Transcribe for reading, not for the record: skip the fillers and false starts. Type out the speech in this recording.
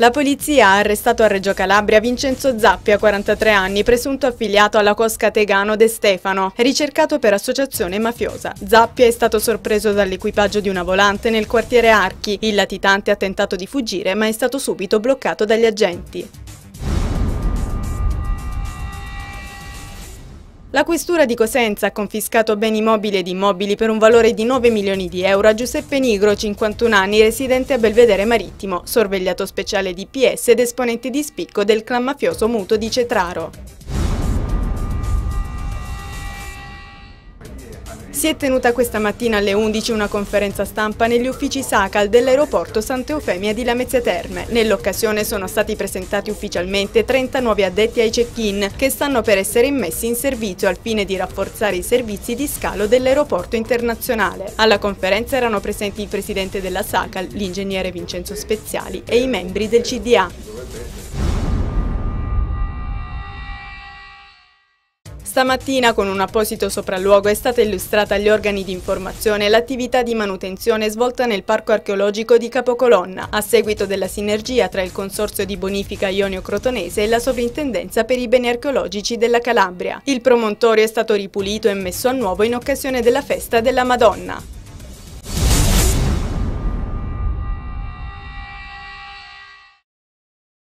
La polizia ha arrestato a Reggio Calabria Vincenzo Zappia, 43 anni, presunto affiliato alla Cosca Tegano De Stefano, ricercato per associazione mafiosa. Zappia è stato sorpreso dall'equipaggio di una volante nel quartiere Archi. Il latitante ha tentato di fuggire, ma è stato subito bloccato dagli agenti. La questura di Cosenza ha confiscato beni mobili ed immobili per un valore di 9 milioni di euro a Giuseppe Nigro, 51 anni, residente a Belvedere Marittimo, sorvegliato speciale di PS ed esponente di spicco del clan mafioso Muto di Cetraro. Si è tenuta questa mattina alle 11 una conferenza stampa negli uffici Sacal dell'aeroporto Santa Eufemia di Lamezia Terme. Nell'occasione sono stati presentati ufficialmente 30 nuovi addetti ai check-in che stanno per essere immessi in servizio al fine di rafforzare i servizi di scalo dell'aeroporto internazionale. Alla conferenza erano presenti il presidente della Sacal, l'ingegnere Vincenzo Speziali, e i membri del CDA. Stamattina con un apposito sopralluogo è stata illustrata agli organi di informazione l'attività di manutenzione svolta nel Parco Archeologico di Capocolonna, a seguito della sinergia tra il Consorzio di Bonifica Ionio Crotonese e la Sovrintendenza per i Beni Archeologici della Calabria. Il promontorio è stato ripulito e messo a nuovo in occasione della festa della Madonna.